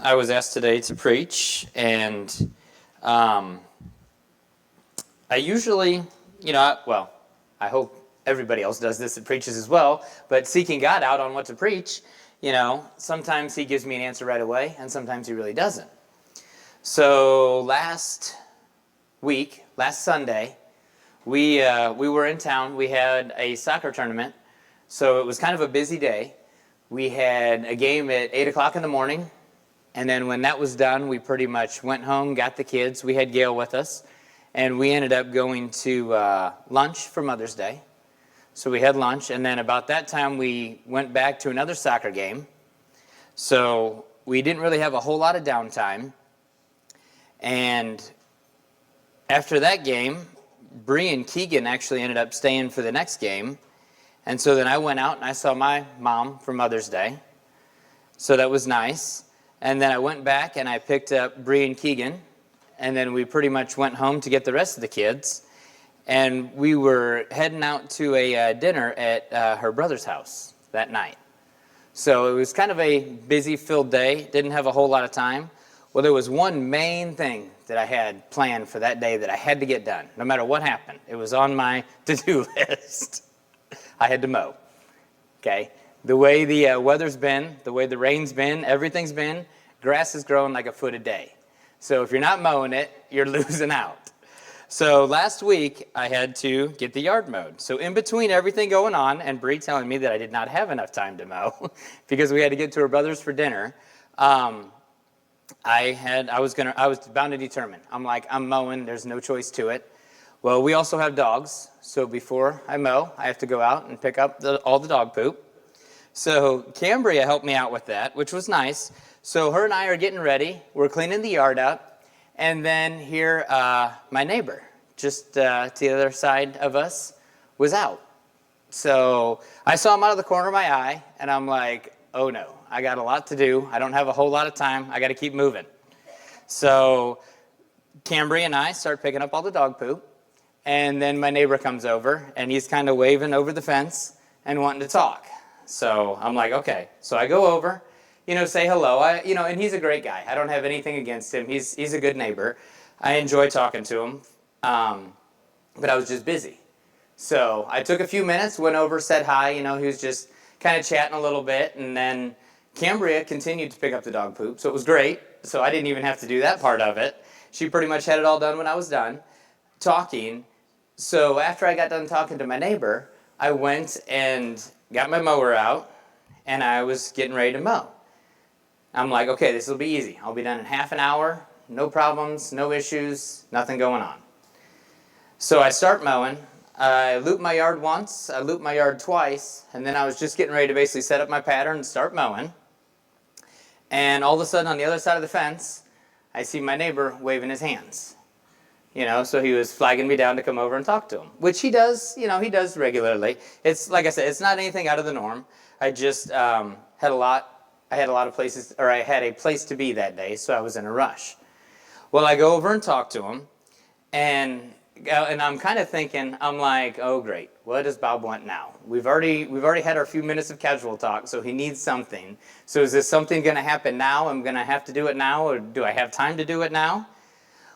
I was asked today to preach, and I usually, I hope everybody else does this and preaches as well, but seeking God out on what to preach, sometimes he gives me an answer right away, and sometimes he really doesn't. So last Sunday, we were in town. We had a soccer tournament, so it was kind of a busy day. We had a game at 8 o'clock in the morning, and then when that was done, we pretty much went home, got the kids. We had Gail with us, and we ended up going to lunch for Mother's Day. So we had lunch, and then about that time, we went back to another soccer game. So we didn't really have a whole lot of downtime. And after that game, Bree and Keegan actually ended up staying for the next game. And so then I went out and I saw my mom for Mother's Day. So that was nice. And then I went back and I picked up Bree and Keegan. And then we pretty much went home to get the rest of the kids. And we were heading out to a dinner at her brother's house that night. So it was kind of a busy, filled day. Didn't have a whole lot of time. Well, there was one main thing that I had planned for that day that I had to get done, no matter what happened. It was on my to-do list. I had to mow, okay? The way the weather's been, the way the rain's been, everything's been, grass is growing like a foot a day. So if you're not mowing it, you're losing out. So last week, I had to get the yard mowed. So in between everything going on, and Bree telling me that I did not have enough time to mow because we had to get to her brother's for dinner, I was bound to determine. I'm mowing, there's no choice to it. Well, we also have dogs, so before I mow, I have to go out and pick up all the dog poop. So Cambria helped me out with that, which was nice. So her and I are getting ready. We're cleaning the yard up. And then here, my neighbor, just to the other side of us, was out. So I saw him out of the corner of my eye, and I'm like, oh no, I got a lot to do. I don't have a whole lot of time. I got to keep moving. So Cambria and I start picking up all the dog poop. And then my neighbor comes over, and he's kind of waving over the fence and wanting to talk. So I'm like, okay. So I go over, say hello. And he's a great guy. I don't have anything against him. He's a good neighbor. I enjoy talking to him. But I was just busy. So I took a few minutes, went over, said hi. He was just kind of chatting a little bit. And then Cambria continued to pick up the dog poop. So it was great. So I didn't even have to do that part of it. She pretty much had it all done when I was done talking. So after I got done talking to my neighbor, I went and got my mower out, and I was getting ready to mow. I'm like, okay, this will be easy. I'll be done in half an hour, no problems, no issues, nothing going on. So I start mowing. I loop my yard once, I loop my yard twice, and then I was just getting ready to basically set up my pattern and start mowing. And all of a sudden on the other side of the fence, I see my neighbor waving his hands. So he was flagging me down to come over and talk to him, which he does, he does regularly. It's, like I said, it's not anything out of the norm. I just had a lot of places, or I had a place to be that day, so I was in a rush. Well, I go over and talk to him, and I'm kind of thinking, I'm like, oh great, what does Bob want now? We've already had our few minutes of casual talk, so he needs something. So is this something going to happen now? I'm going to have to do it now, or do I have time to do it now?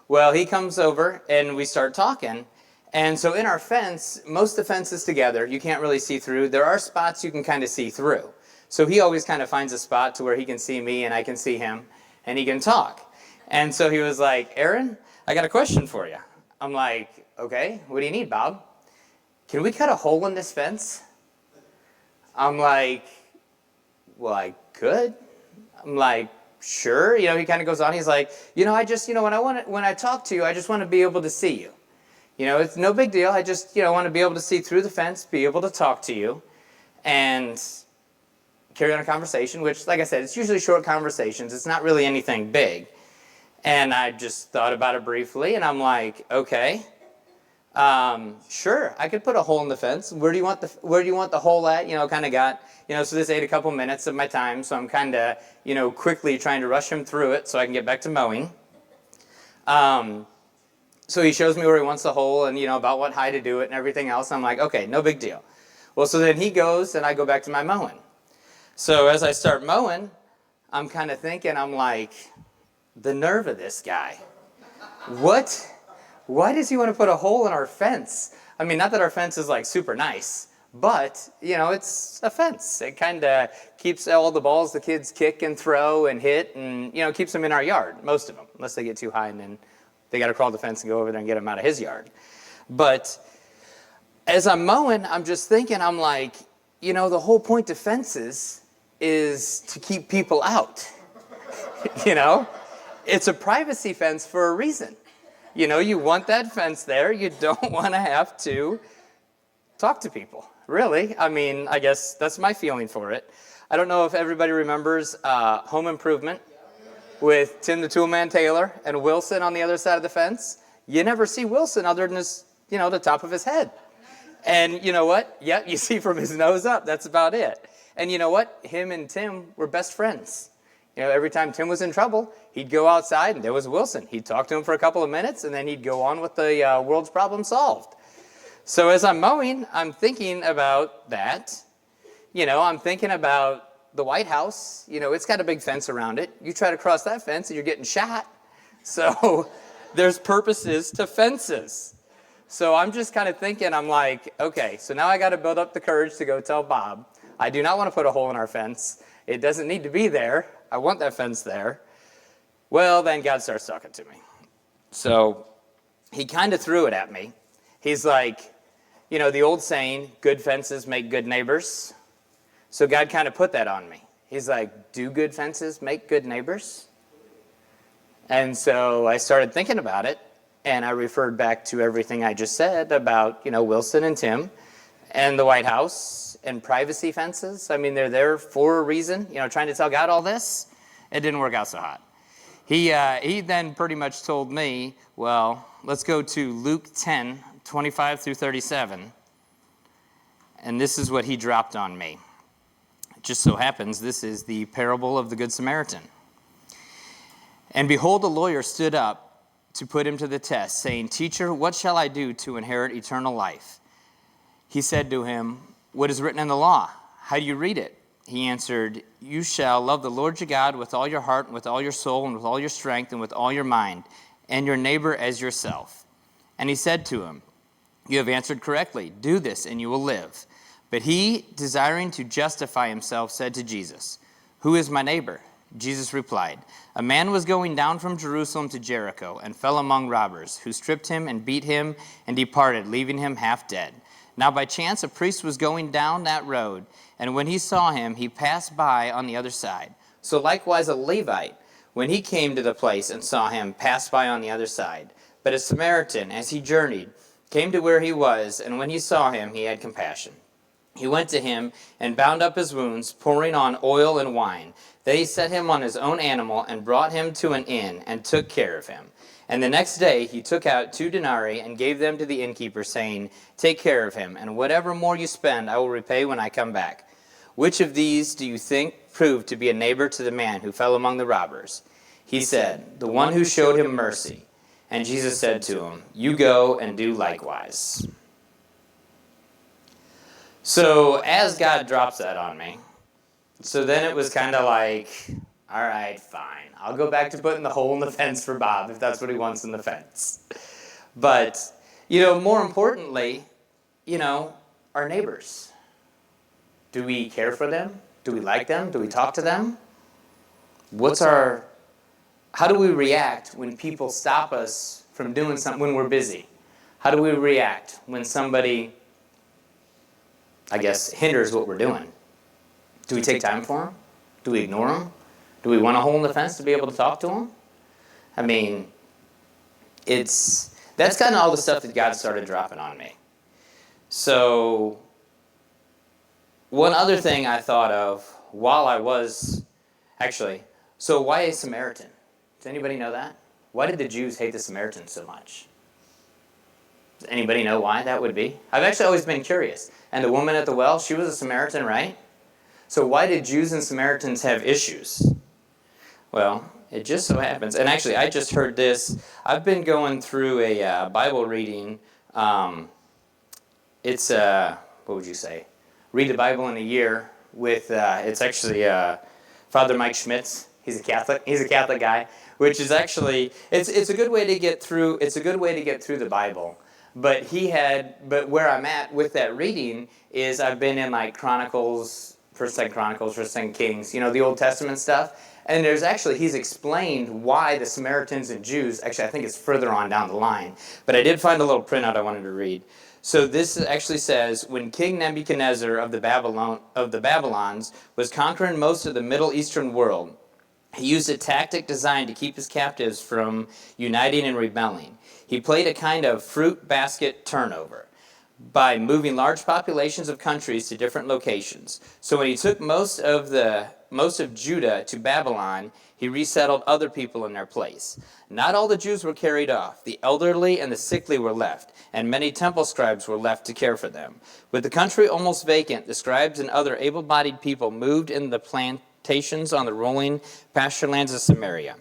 Well, he comes over, and we start talking. And so in our fence, most of the fence is together. You can't really see through. There are spots you can kind of see through. So he always kind of finds a spot to where he can see me and I can see him, and he can talk. And so he was like, Aaron, I got a question for you. I'm like, okay, what do you need, Bob? Can we cut a hole in this fence? I'm like, well, I could. I'm like, sure. He kind of goes on. He's like, I just, when I talk to you, I just want to be able to see you. It's no big deal. I just, want to be able to see through the fence, be able to talk to you, and carry on a conversation, which, like I said, it's usually short conversations. It's not really anything big. And I just thought about it briefly, and I'm like, okay, sure, I could put a hole in the fence. Where do you want the hole at? Kind of got, so this ate a couple minutes of my time, so I'm kind of, quickly trying to rush him through it so I can get back to mowing. So he shows me where he wants the hole and, about what height to do it and everything else. I'm like, okay, no big deal. Well, so then he goes and I go back to my mowing. So as I start mowing, I'm kind of thinking, I'm like, the nerve of this guy. What? Why does he want to put a hole in our fence? I mean, not that our fence is like super nice, but, you know, it's a fence. It kind of keeps all the balls the kids kick and throw and hit and, you know, keeps them in our yard, most of them, unless they get too high and then they got to crawl the fence and go over there and get them out of his yard. But as I'm mowing, I'm just thinking, I'm like, you know, the whole point of fences is to keep people out. You know? It's a privacy fence for a reason. You know, you want that fence there. You don't want to have to talk to people, really. I mean, I guess that's my feeling for it. I don't know if everybody remembers Home Improvement with Tim the Toolman Taylor and Wilson on the other side of the fence. You never see Wilson other than his, you know, the top of his head. And you know what? Yep, you see from his nose up. That's about it. And you know what? Him and Tim were best friends. You know, every time Tim was in trouble, he'd go outside and there was Wilson. He'd talk to him for a couple of minutes and then he'd go on with the world's problem solved. So as I'm mowing, I'm thinking about that. You know, I'm thinking about the White House. You know, it's got a big fence around it. You try to cross that fence and you're getting shot. So there's purposes to fences. So I'm just kind of thinking, I'm like, okay, so now I got to build up the courage to go tell Bob. I do not want to put a hole in our fence. It doesn't need to be there. I want that fence there. Well, then God starts talking to me. So he kind of threw it at me. He's like, you know, the old saying, good fences make good neighbors. So God kind of put that on me. He's like, do good fences make good neighbors? And so I started thinking about it, and I referred back to everything I just said about, you know, Wilson and Tim and the White House and privacy fences. I mean, they're there for a reason. You know, trying to tell God all this, it didn't work out so hot. He then pretty much told me, well, let's go to Luke 10, 25 through 37. And this is what he dropped on me. It just so happens this is the parable of the Good Samaritan. And behold, a lawyer stood up to put him to the test, saying, Teacher, what shall I do to inherit eternal life? He said to him, what is written in the law? How do you read it? He answered, you shall love the Lord your God with all your heart, and with all your soul, and with all your strength, and with all your mind, and your neighbor as yourself. And he said to him, you have answered correctly. Do this, and you will live. But he, desiring to justify himself, said to Jesus, who is my neighbor? Jesus replied, a man was going down from Jerusalem to Jericho, and fell among robbers, who stripped him and beat him, and departed, leaving him half dead. Now by chance a priest was going down that road, and when he saw him, he passed by on the other side. So likewise a Levite, when he came to the place and saw him, passed by on the other side. But a Samaritan, as he journeyed, came to where he was, and when he saw him, he had compassion. He went to him and bound up his wounds, pouring on oil and wine. Then he set him on his own animal and brought him to an inn and took care of him. And the next day he took out 2 denarii and gave them to the innkeeper, saying, take care of him, and whatever more you spend I will repay when I come back. Which of these do you think proved to be a neighbor to the man who fell among the robbers? He said, the one who showed him mercy. And Jesus said to him, you go and do likewise. So as God drops that on me, so then it was kind of like, all right, fine. I'll go back to putting the hole in the fence for Bob if that's what he wants in the fence. But, you know, more importantly, you know, our neighbors. Do we care for them? Do we like them? Do we talk to them? How do we react when people stop us from doing something when we're busy? How do we react when somebody, I guess, hinders what we're doing? Do we take time for them? Do we ignore them? Do we want a hole in the fence to be able to talk to them? I mean, that's kind of all the stuff that God started dropping on me. So one other thing I thought of while I was, so why a Samaritan? Does anybody know that? Why did the Jews hate the Samaritans so much? Does anybody know why that would be? I've actually always been curious. And the woman at the well, she was a Samaritan, right? So why did Jews and Samaritans have issues? Well, it just so happens, and actually I just heard this. I've been going through a Bible reading. It's, what would you say? Read the Bible in a year with, it's actually Father Mike Schmitz. He's a Catholic. He's a Catholic guy, which is actually it's a good way to get through. It's a good way to get through the Bible. But where I'm at with that reading is I've been in like Chronicles, First, Second Chronicles, First, Second Kings. The Old Testament stuff. And he's explained why the Samaritans and Jews. Actually, I think it's further on down the line. But I did find a little printout I wanted to read. So this actually says, when King Nebuchadnezzar of the Babylons was conquering most of the Middle Eastern world, he used a tactic designed to keep his captives from uniting and rebelling. He played a kind of fruit basket turnover by moving large populations of countries to different locations. So when he took most of Judah to Babylon, he resettled other people in their place. Not all the Jews were carried off. The elderly and the sickly were left, and many temple scribes were left to care for them. With the country almost vacant, the scribes and other able-bodied people moved into the plantations on the rolling pasture lands of Samaria.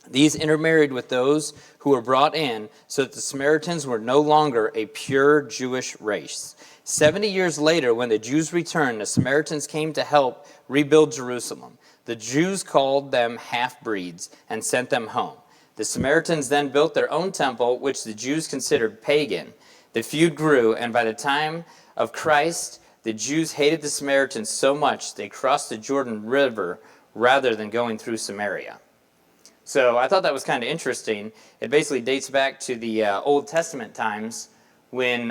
These intermarried with those who were brought in, so that the Samaritans were no longer a pure Jewish race. 70 years later, when the Jews returned, the Samaritans came to help rebuild Jerusalem. The Jews called them half-breeds and sent them home. The Samaritans then built their own temple, which the Jews considered pagan. The feud grew, and by the time of Christ, the Jews hated the Samaritans so much they crossed the Jordan River rather than going through Samaria. So I thought that was kind of interesting. It basically dates back to the Old Testament times when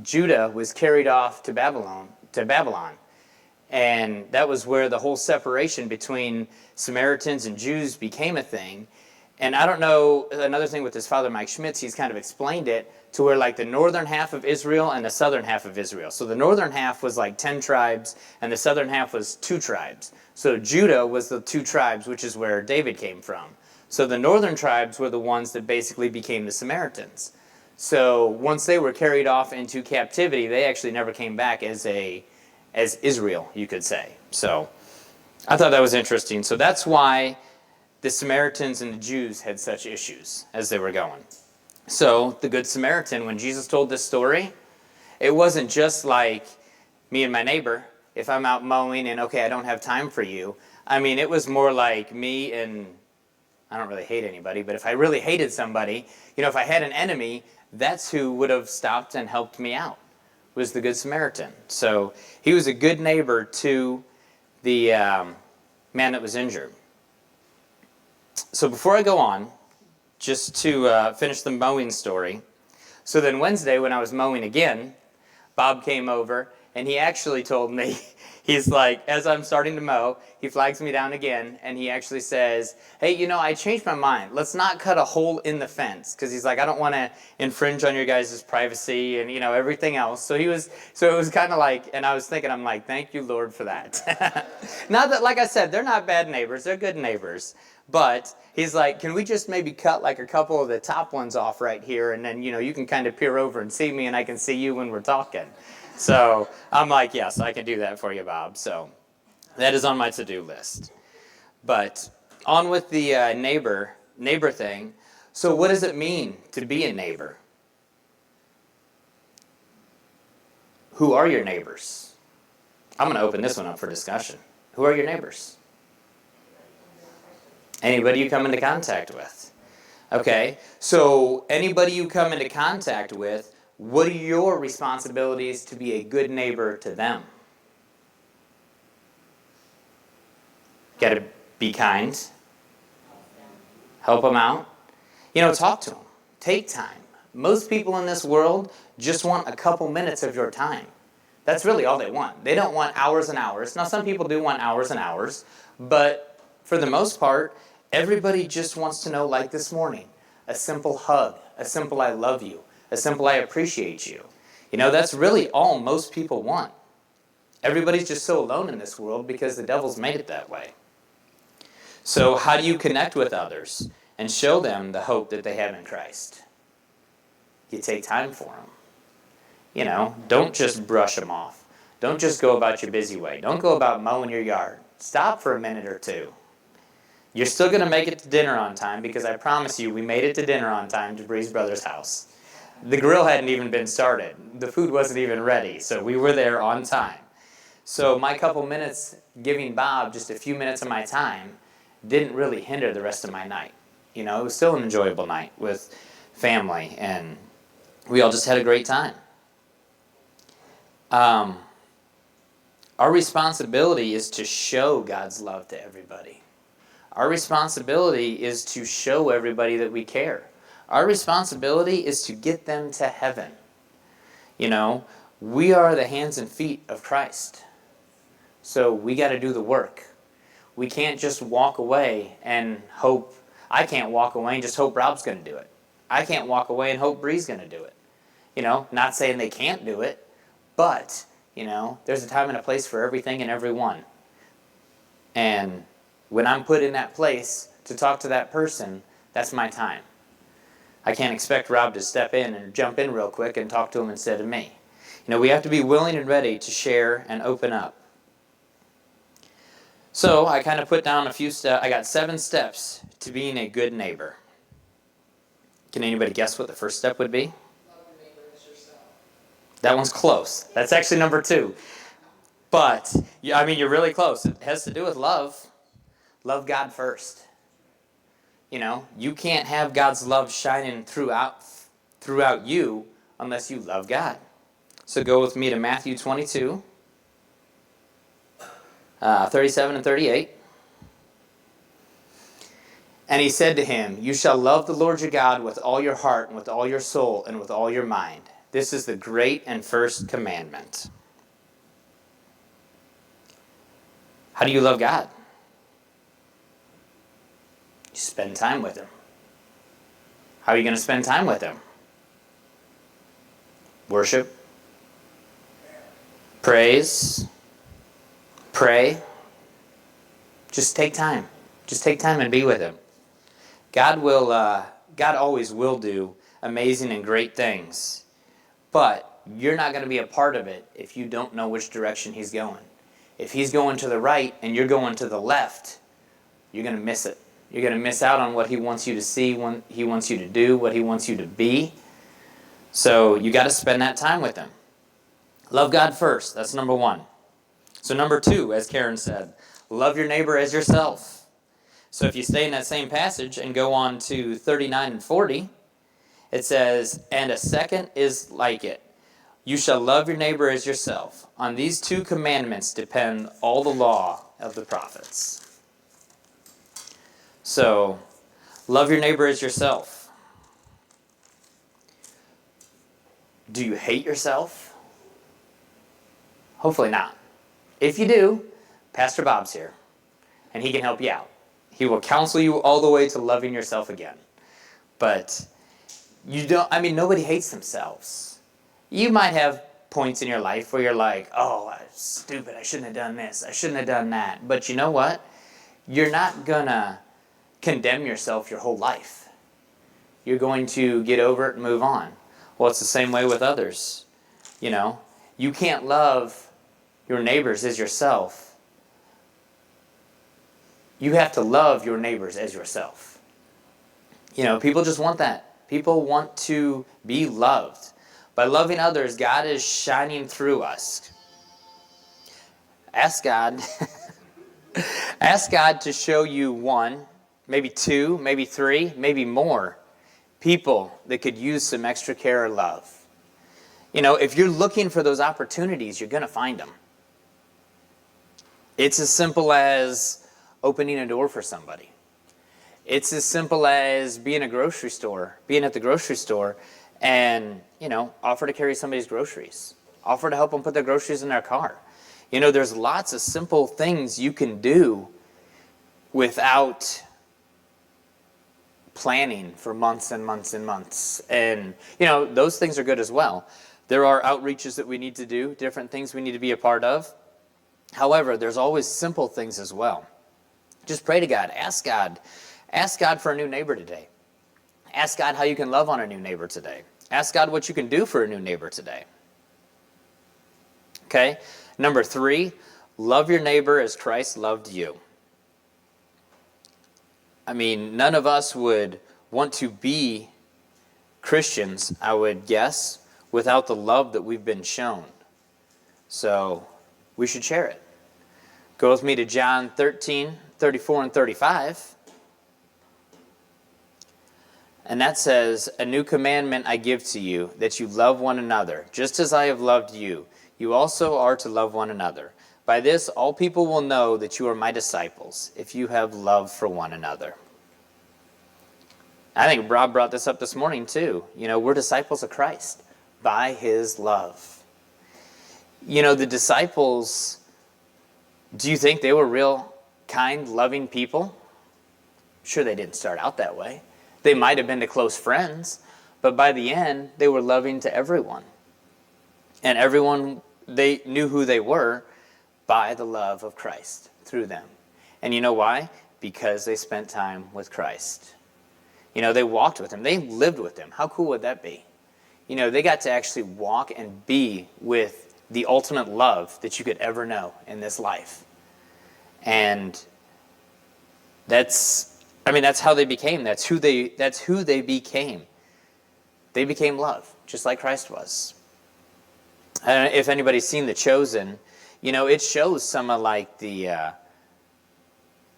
Judah was carried off to Babylon. And that was where the whole separation between Samaritans and Jews became a thing. And I don't know, another thing with this Father Mike Schmitz, he's kind of explained it to where like the northern half of Israel and the southern half of Israel. So the northern half was like 10 tribes and the southern half was 2 tribes. So Judah was the 2 tribes, which is where David came from. So the northern tribes were the ones that basically became the Samaritans. So once they were carried off into captivity, they actually never came back as Israel, you could say. So I thought that was interesting. So that's why the Samaritans and the Jews had such issues as they were going. So the Good Samaritan, when Jesus told this story, it wasn't just like me and my neighbor. If I'm out mowing and, okay, I don't have time for you. I mean, it was more like me and, I don't really hate anybody, but if I really hated somebody, if I had an enemy, that's who would have stopped and helped me out, was the Good Samaritan. So he was a good neighbor to the man that was injured. So before I go on, just to finish the mowing story. So then Wednesday when I was mowing again, Bob came over and he actually told me, he's like, as I'm starting to mow, he flags me down again and he actually says, hey, I changed my mind. Let's not cut a hole in the fence. Because he's like, I don't want to infringe on your guys' privacy and, everything else. So it was kind of like, and I was thinking, I'm like, thank you, Lord, for that. Not that, like I said, they're not bad neighbors. They're good neighbors. But he's like, can we just maybe cut like a couple of the top ones off right here? And then, you can kind of peer over and see me and I can see you when we're talking. So I'm like, yes, I can do that for you, Bob. So that is on my to-do list. But on with the neighbor thing. So what does it mean to be a neighbor? Who are your neighbors? I'm going to open this one up for discussion. Who are your neighbors? Anybody you come into contact with. Okay, so anybody you come into contact with, what are your responsibilities to be a good neighbor to them? Got to be kind. Help them out. Talk to them. Take time. Most people in this world just want a couple minutes of your time. That's really all they want. They don't want hours and hours. Now, some people do want hours and hours, but for the most part, everybody just wants to know, like this morning, a simple hug, a simple I love you, a simple I appreciate you. That's really all most people want. Everybody's just so alone in this world because the devil's made it that way. So how do you connect with others and show them the hope that they have in Christ? You take time for them. Don't just brush them off. Don't just go about your busy way. Don't go about mowing your yard. Stop for a minute or two. You're still going to make it to dinner on time because I promise you we made it to dinner on time to Bree's brother's house. The grill hadn't even been started. The food wasn't even ready, so we were there on time. So my couple minutes giving Bob just a few minutes of my time didn't really hinder the rest of my night. You know, it was still an enjoyable night with family, and we all just had a great time. Our responsibility is to show God's love to everybody. Our responsibility is to show everybody that we care. Our responsibility is to get them to heaven. You know, we are the hands and feet of Christ. So we got to do the work. We can't just walk away and hope. I can't walk away and just hope Rob's going to do it. I can't walk away and hope Bree's going to do it. You know, not saying they can't do it, but, you know, there's a time and a place for everything and everyone. And when I'm put in that place to talk to that person, that's my time. I can't expect Rob to step in and jump in real quick and talk to him instead of me. You know, we have to be willing and ready to share and open up. So I kind of put down a few steps. I got 7 steps to being a good neighbor. Can anybody guess what the first step would be? Love your neighbor as yourself. That one's close. That's actually number 2. But, yeah, I mean, you're really close. It has to do with love. Love God first. You know, you can't have God's love shining throughout you unless you love God. So go with me to Matthew 22, 37 and 38. And he said to him, "You shall love the Lord your God with all your heart and with all your soul and with all your mind. This is the great and first commandment." How do you love God? You spend time with him. How are you going to spend time with him? Worship. Praise. Pray. Just take time. Just take time and be with him. God always will do amazing and great things. But you're not going to be a part of it if you don't know which direction he's going. If he's going to the right and you're going to the left, you're going to miss it. You're going to miss out on what he wants you to see, what he wants you to do, what he wants you to be. So you got to spend that time with him. Love God first. That's number 1. So number 2, as Karen said, love your neighbor as yourself. So if you stay in that same passage and go on to 39 and 40, it says, "And a second is like it. You shall love your neighbor as yourself. On these 2 commandments depend all the law of the prophets." So, love your neighbor as yourself. Do you hate yourself? Hopefully not. If you do, Pastor Bob's here, and he can help you out. He will counsel you all the way to loving yourself again. But nobody hates themselves. You might have points in your life where you're like, "Oh, I'm stupid, I shouldn't have done this, I shouldn't have done that." But you know what? You're not gonna condemn yourself your whole life. You're going to get over it and move on. Well, it's the same way with others. You know, you can't love your neighbors as yourself. You have to love your neighbors as yourself. You know, people just want that. People want to be loved. By loving others, God is shining through us. Ask God. Ask God to show you 1, maybe 2, maybe 3, maybe more people that could use some extra care or love. You know, if you're looking for those opportunities, you're going to find them. It's as simple as opening a door for somebody. It's as simple as being at the grocery store and, you know, offer to carry somebody's groceries. Offer to help them put their groceries in their car. You know, there's lots of simple things you can do without planning for months and months and months. And, you know, those things are good as well. There are outreaches that we need to do, different things we need to be a part of. However, there's always simple things as well. Just pray to God. Ask God. Ask God for a new neighbor today. Ask God how you can love on a new neighbor today. Ask God what you can do for a new neighbor today. Okay? Number 3, love your neighbor as Christ loved you. I mean, none of us would want to be Christians, I would guess, without the love that we've been shown. So, we should share it. Go with me to John 13:34 and 35. And that says, "A new commandment I give to you, that you love one another. Just as I have loved you, you also are to love one another. By this, all people will know that you are my disciples, if you have love for one another." I think Rob brought this up this morning too. We're disciples of Christ by his love. The disciples, do you think they were real kind, loving people? Sure, they didn't start out that way. They might have been to close friends, but by the end, they were loving to everyone. And everyone, they knew who they were by the love of Christ through them. And you know why? Because they spent time with Christ. They walked with him. They lived with him. How cool would that be? They got to actually walk and be with the ultimate love that you could ever know in this life. And that's how they became. That's who they became. They became love, just like Christ was. I don't know if anybody's seen The Chosen. It shows some of the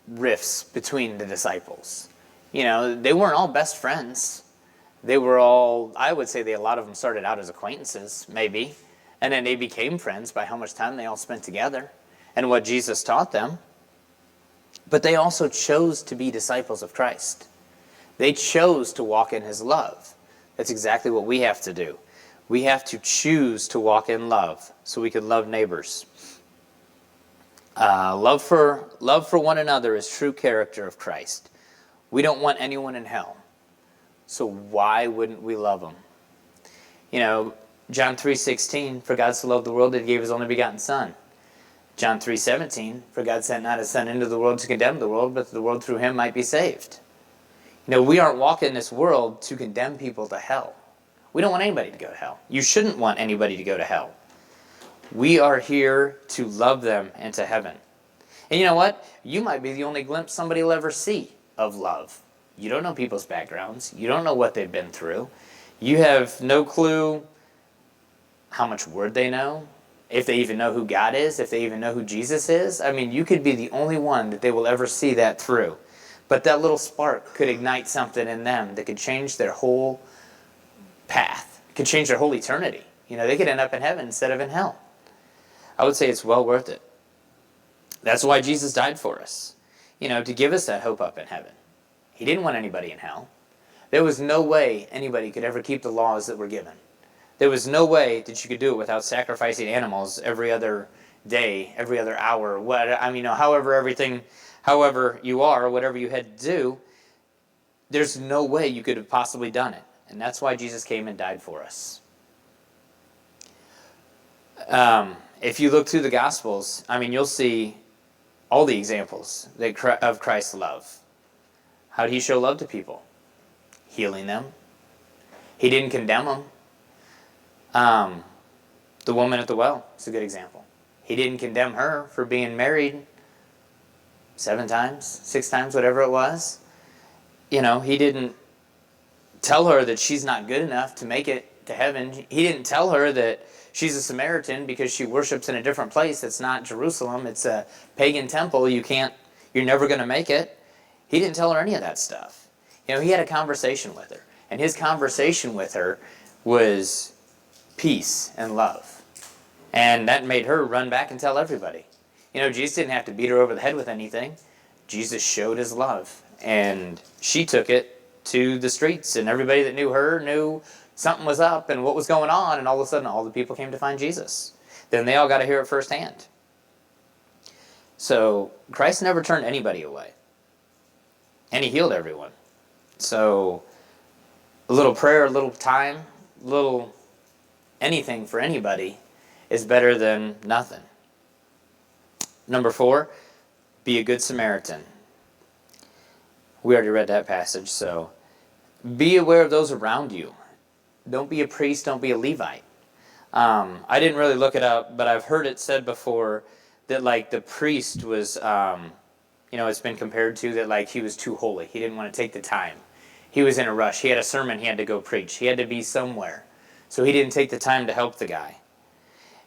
rifts between the disciples. They weren't all best friends. They were all, I would say a lot of them started out as acquaintances, maybe. And then they became friends by how much time they all spent together and what Jesus taught them. But they also chose to be disciples of Christ. They chose to walk in his love. That's exactly what we have to do. We have to choose to walk in love so we can love neighbors. Love for one another is true character of Christ. We don't want anyone in hell. So why wouldn't we love them? John 3:16, "For God so loved the world that he gave his only begotten Son." John 3:17, "For God sent not his Son into the world to condemn the world, but that the world through him might be saved." We aren't walking this world to condemn people to hell. We don't want anybody to go to hell. You shouldn't want anybody to go to hell. We are here to love them into heaven. And you know what? You might be the only glimpse somebody will ever see of love. You don't know people's backgrounds. You don't know what they've been through. You have no clue how much word they know, if they even know who God is, if they even know who Jesus is. You could be the only one that they will ever see that through. But that little spark could ignite something in them that could change their whole path, could change their whole eternity. They could end up in heaven instead of in hell. I would say it's well worth it. That's why Jesus died for us, to give us that hope up in heaven. He didn't want anybody in hell. There was no way anybody could ever keep the laws that were given. There was no way that you could do it without sacrificing animals every other day, every other hour. However you are, whatever you had to do, there's no way you could have possibly done it. And that's why Jesus came and died for us. If you look through the Gospels, you'll see all the examples of Christ's love. How did he show love to people? Healing them. He didn't condemn them. The woman at the well is a good example. He didn't condemn her for being married 7 times, 6 times, whatever it was. He didn't tell her that she's not good enough to make it to heaven. He didn't tell her that she's a Samaritan because she worships in a different place. It's not Jerusalem. It's a pagan temple. You're never going to make it. He didn't tell her any of that stuff. He had a conversation with her. And his conversation with her was peace and love. And that made her run back and tell everybody. Jesus didn't have to beat her over the head with anything. Jesus showed his love. And she took it to the streets. And everybody that knew her knew something was up and what was going on. And all of a sudden, all the people came to find Jesus. Then they all got to hear it firsthand. So Christ never turned anybody away. And he healed everyone. So a little prayer, a little time, a little anything for anybody is better than nothing. Number 4, be a good Samaritan. We already read that passage, so be aware of those around you. Don't be a priest, don't be a Levite. I didn't really look it up, but I've heard it said before that the priest was, it's been compared to that he was too holy. He didn't want to take the time. He was in a rush. He had a sermon he had to go preach. He had to be somewhere. So he didn't take the time to help the guy.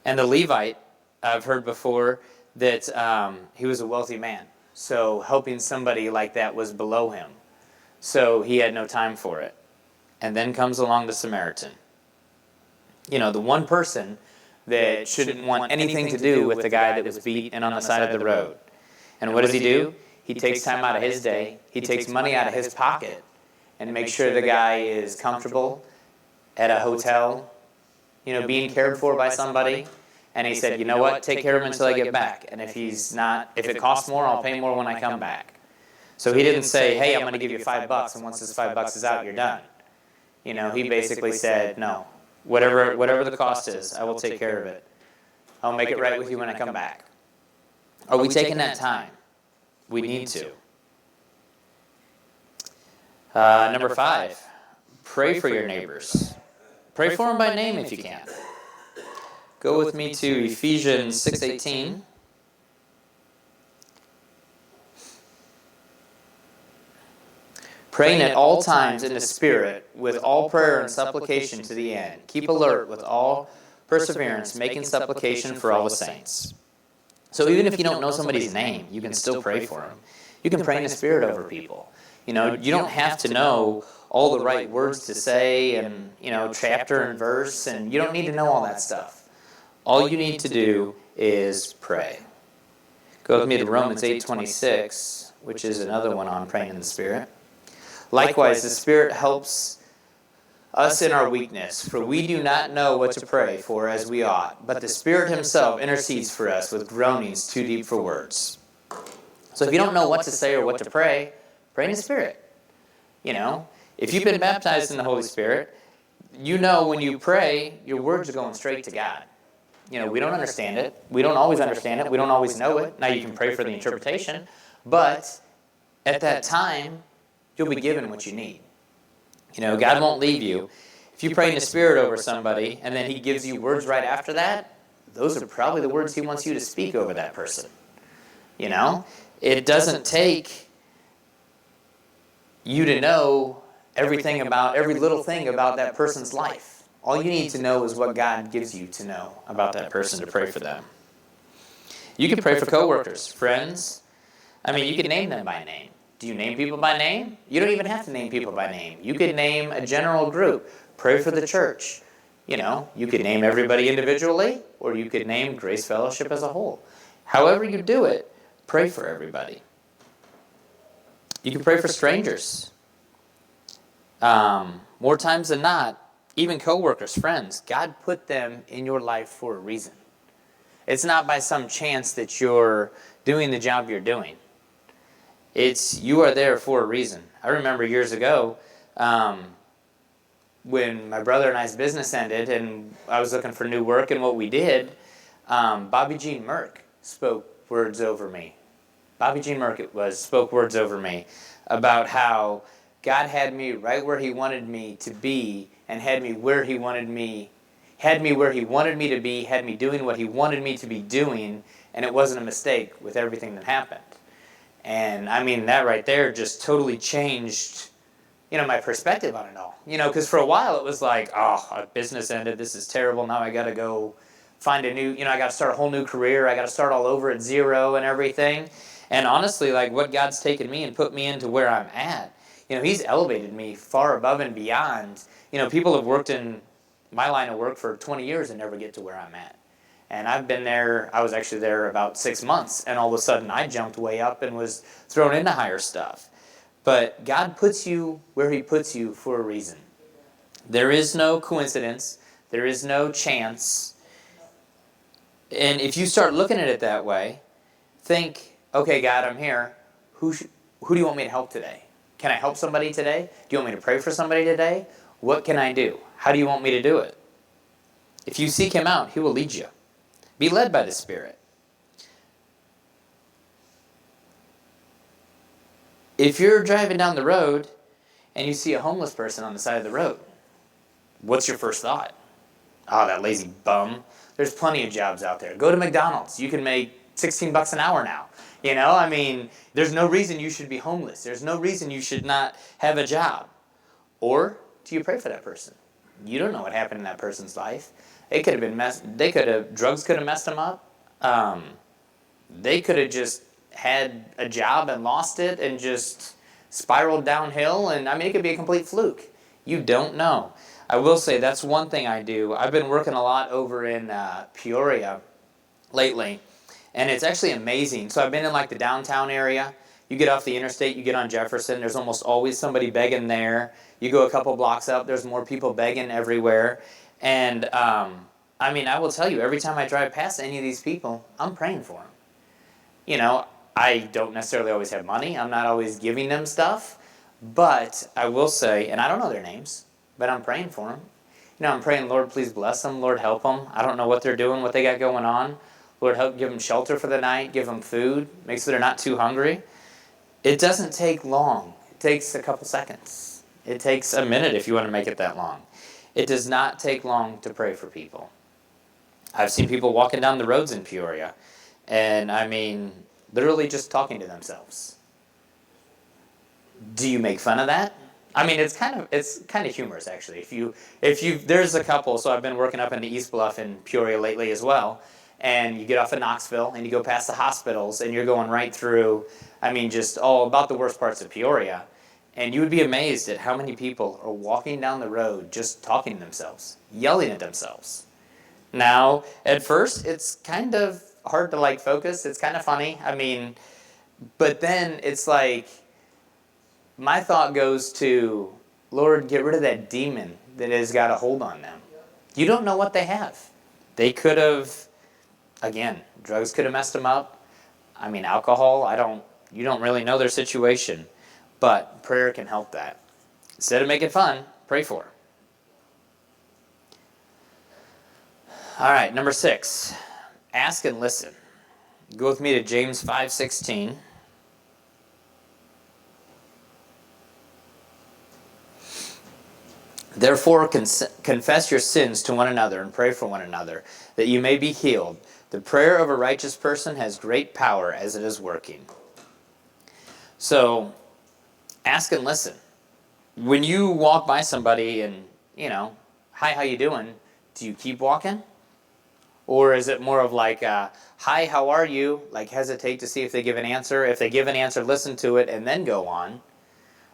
And the Levite, I've heard before that he was a wealthy man. So helping somebody like that was below him. So he had no time for it. And then comes along the Samaritan. The one person that shouldn't want anything to do with the guy that was beat and on the side of the road. And what does he do? He takes time out of his day. He takes money out of his pocket and makes sure the guy is comfortable at a hotel, being cared for by somebody. And he said, you know what, take care of him until I get back. And if it costs more, I'll pay more when I come back. So he didn't say, hey, I'm going to give you $5, and once this $5 is out, you're done. He basically said, no, whatever the cost is, I will take care of it. I'll make it right with you when I come back. Are we taking that time? We need to. Number 5, pray for your neighbors. Pray for them by name if you can. Go with me to Ephesians 6:18. Praying at all times in the Spirit, with all prayer and supplication to the end. Keep alert with all perseverance, making supplication for all the saints. So even if you don't know somebody's name, you can still pray for them. You can pray in the Spirit over people. You don't have to know all the right words to say and, chapter and verse, and you don't need to know all that stuff. All you need to do is pray. Go with me to Romans 8:26, which is another one on praying in the Spirit. Likewise, the Spirit helps us in our weakness, for we do not know what to pray for as we ought, but the Spirit Himself intercedes for us with groanings too deep for words. So if you don't know what to say or what to pray, pray in the Spirit. If you've been baptized in the Holy Spirit, when you pray, your words are going straight to God. We don't understand it. We don't always understand it. We don't always know it. Now you can pray for the interpretation, but at that time, you'll be given what you need. God won't leave you. If you pray in the Spirit over somebody and then He gives you words right after that, those are probably the words He wants you to speak over that person. It doesn't take you to know every little thing about that person's life. All you need to know is what God gives you to know about that person to pray for them. You can pray for coworkers, friends. You can name them by name. Do you name people by name? You don't even have to name people by name. You could name a general group. Pray for the church. You could name everybody individually, or you could name Grace Fellowship as a whole. However you do it, pray for everybody. You can pray for strangers. More times than not, even coworkers, friends, God put them in your life for a reason. It's not by some chance that you're doing the job you're doing. You are there for a reason. I remember years ago when my brother and I's business ended and I was looking for new work, and what we did, Bobby Jean Merck spoke words over me. Spoke words over me about how God had me right where He wanted me to be, and had me where He wanted me to be, had me doing what He wanted me to be doing, and it wasn't a mistake with everything that happened. And that right there just totally changed, my perspective on it all. Because for a while it was like, oh, our business ended, this is terrible, now I got to go find a new, I got to start a whole new career, I got to start all over at zero and everything. And honestly, what God's taken me and put me into where I'm at, He's elevated me far above and beyond. People have worked in my line of work for 20 years and never get to where I'm at. And I've been there, I was actually there about 6 months, and all of a sudden I jumped way up and was thrown into higher stuff. But God puts you where He puts you for a reason. There is no coincidence. There is no chance. And if you start looking at it that way, think, okay, God, I'm here. Who do you want me to help today? Can I help somebody today? Do you want me to pray for somebody today? What can I do? How do you want me to do it? If you seek Him out, He will lead you. Be led by the Spirit. If you're driving down the road and you see a homeless person on the side of the road, what's your first thought? Oh, that lazy bum. There's plenty of jobs out there. Go to McDonald's. You can make $16 an hour now. There's no reason you should be homeless. There's no reason you should not have a job. Or do you pray for that person? You don't know what happened in that person's life. It could have been drugs could have messed them up. They could have just had a job and lost it and just spiraled downhill, and I mean, it could be a complete fluke. You don't know. I will say that's one thing I do. I've been working a lot over in Peoria lately, and it's actually amazing. So I've been in like the downtown area. You get off the interstate, you get on Jefferson, there's almost always somebody begging there. You go a couple blocks up, there's more people begging everywhere. And I mean, I will tell you, every time I drive past any of these people, I'm praying for them. You know, I don't necessarily always have money. I'm not always giving them stuff. But I will say, and I don't know their names, but I'm praying for them. You know, I'm praying, Lord, please bless them. Lord, help them. I don't know what they're doing, what they got going on. Lord, help give them shelter for the night, give them food, make sure they're not too hungry. It doesn't take long. It takes a couple seconds. It takes a minute if you want to make it that long. It does not take long to pray for people. I've seen people walking down the roads in Peoria, and I mean, literally just talking to themselves. Do you make fun of that? I mean, it's kind of humorous actually. If you there's a couple. So I've been working up in the East Bluff in Peoria lately as well, and you get off of Knoxville and you go past the hospitals and you're going right through. I mean, just all about the worst parts of Peoria, and you would be amazed at how many people are walking down the road just talking to themselves, yelling at themselves. Now, at first, it's kind of hard to like focus. It's kind of funny. I mean, but then it's like, my thought goes to, Lord, get rid of that demon that has got a hold on them. You don't know what they have. They could have, again, drugs could have messed them up. I mean, alcohol, you don't really know their situation. But prayer can help that. Instead of making it fun, pray for it. All right, number 6, ask and listen. Go with me to James 5:16. Therefore, confess your sins to one another and pray for one another, that you may be healed. The prayer of a righteous person has great power as it is working. So, ask and listen. When you walk by somebody and, hi, how you doing? Do you keep walking? Or is it more of like, hi, how are you? Like hesitate to see if they give an answer. If they give an answer, listen to it and then go on.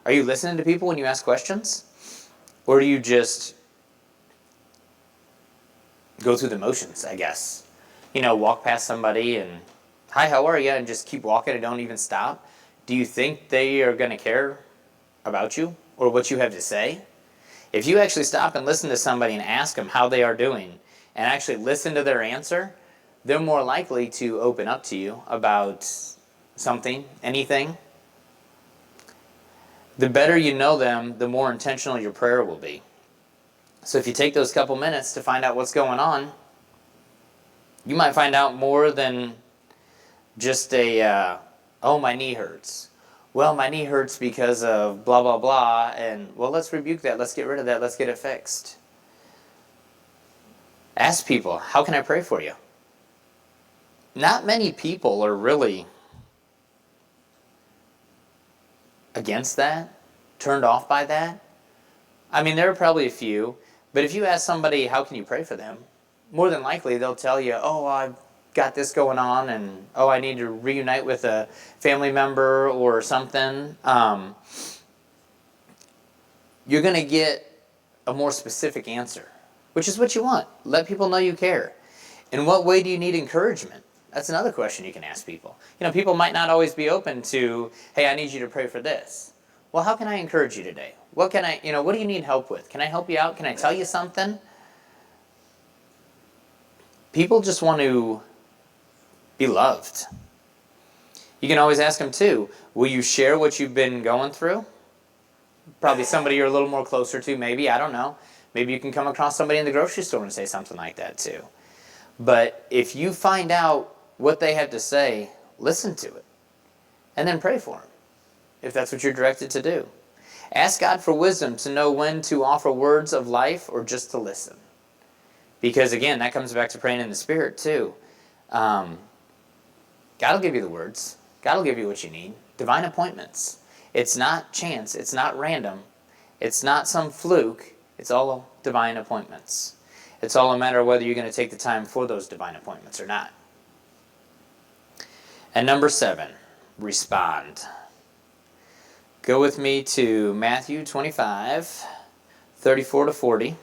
Are you listening to people when you ask questions? Or do you just go through the motions, I guess? Walk past somebody and, hi, how are you? And just keep walking and don't even stop. Do you think they are going to care about you or what you have to say? If you actually stop and listen to somebody and ask them how they are doing and actually listen to their answer, they're more likely to open up to you about something, anything. The better you know them, the more intentional your prayer will be. So if you take those couple minutes to find out what's going on, you might find out more than just oh, my knee hurts. Well, my knee hurts because of blah, blah, blah, and, well, let's rebuke that. Let's get rid of that. Let's get it fixed. Ask people, how can I pray for you? Not many people are really against that, turned off by that. I mean, there are probably a few, but if you ask somebody, how can you pray for them? More than likely, they'll tell you, oh, I've got this going on, and, oh, I need to reunite with a family member or something. You're going to get a more specific answer, which is what you want. Let people know you care. In what way do you need encouragement? That's another question you can ask people. People might not always be open to, hey, I need you to pray for this. Well, how can I encourage you today? What can what do you need help with? Can I help you out? Can I tell you something? People just want to be loved. You can always ask them too, will you share what you've been going through? Probably somebody you're a little more closer to, maybe, I don't know. Maybe you can come across somebody in the grocery store and say something like that too. But if you find out what they have to say, listen to it. And then pray for them, if that's what you're directed to do. Ask God for wisdom to know when to offer words of life or just to listen. Because again, that comes back to praying in the Spirit too. God will give you the words. God will give you what you need. Divine appointments. It's not chance. It's not random. It's not some fluke. It's all divine appointments. It's all a matter of whether you're going to take the time for those divine appointments or not. And number 7, respond. Go with me to Matthew 25, 34 to 40.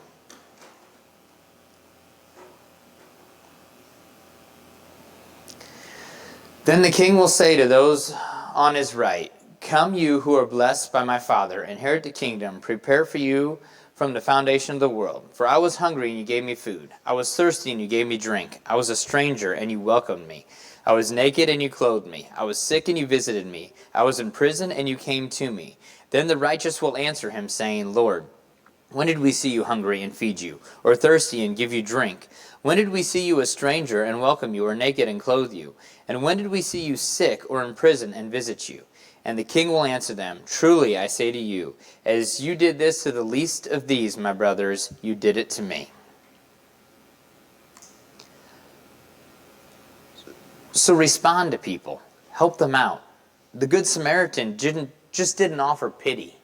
Then the king will say to those on his right, "Come, you who are blessed by my Father, inherit the kingdom prepared for you from the foundation of the world. For I was hungry, and you gave me food. I was thirsty, and you gave me drink. I was a stranger, and you welcomed me. I was naked, and you clothed me. I was sick, and you visited me. I was in prison, and you came to me." Then the righteous will answer him, saying, "Lord, when did we see you hungry and feed you, or thirsty and give you drink? When did we see you a stranger and welcome you, or naked and clothe you? And when did we see you sick or in prison and visit you?" And the king will answer them, "Truly I say to you, as you did this to the least of these, my brothers, you did it to me." So respond to people. Help them out. The Good Samaritan didn't offer pity.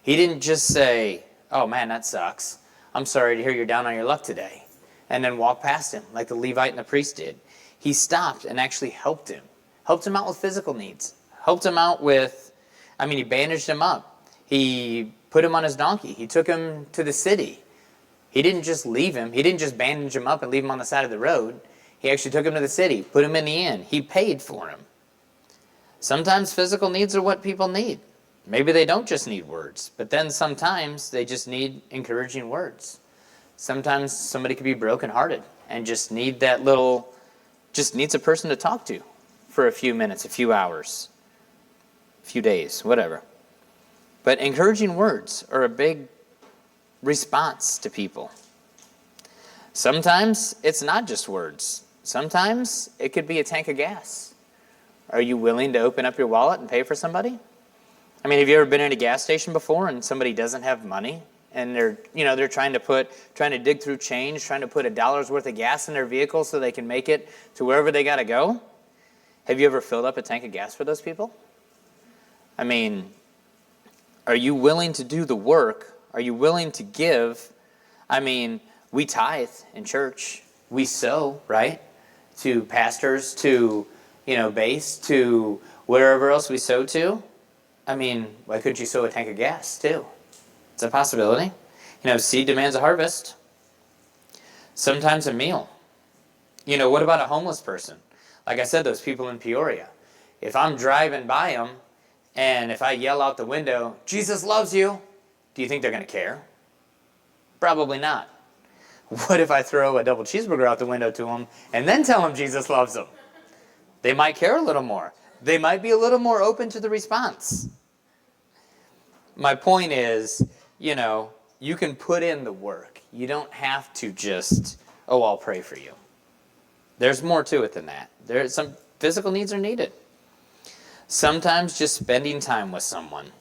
He didn't just say, "Oh man, that sucks. I'm sorry to hear you're down on your luck today," and then walk past him like the Levite and the priest did. He stopped and actually helped him. Helped him out with physical needs. Helped him out with, he bandaged him up. He put him on his donkey. He took him to the city. He didn't just leave him. He didn't just bandage him up and leave him on the side of the road. He actually took him to the city, put him in the inn. He paid for him. Sometimes physical needs are what people need. Maybe they don't just need words, but then sometimes they just need encouraging words. Sometimes somebody could be brokenhearted and just needs a person to talk to for a few minutes, a few hours, a few days, whatever. But encouraging words are a big response to people. Sometimes it's not just words. Sometimes it could be a tank of gas. Are you willing to open up your wallet and pay for somebody? Have you ever been at a gas station before and somebody doesn't have money and they're trying to dig through change, trying to put $1 worth of gas in their vehicle so they can make it to wherever they got to go? Have you ever filled up a tank of gas for those people? Are you willing to do the work? Are you willing to give? We tithe in church. We sow, right? To pastors, to, base, to wherever else we sow to. Why couldn't you sow a tank of gas too? It's a possibility. Seed demands a harvest. Sometimes a meal. What about a homeless person? Like I said, those people in Peoria. If I'm driving by them and if I yell out the window, "Jesus loves you," do you think they're going to care? Probably not. What if I throw a double cheeseburger out the window to them and then tell them Jesus loves them? They might care a little more. They might be a little more open to the response. My point is, you can put in the work. You don't have to just, "Oh, I'll pray for you." There's more to it than that. Some physical needs are needed. Sometimes just spending time with someone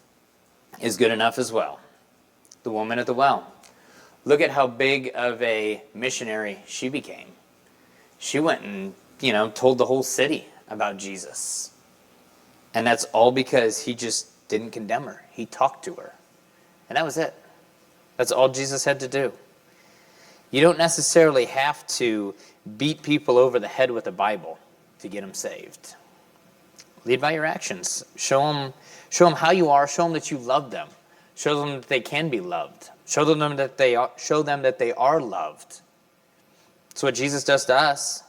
is good enough as well. The woman at the well. Look at how big of a missionary she became. She went and, told the whole city about Jesus. And that's all because he just didn't condemn her. He talked to her. And that was it. That's all Jesus had to do. You don't necessarily have to beat people over the head with the Bible to get them saved. Lead by your actions. Show them how you are. Show them that you love them. Show them that they can be loved. Show them that they are loved. That's what Jesus does to us.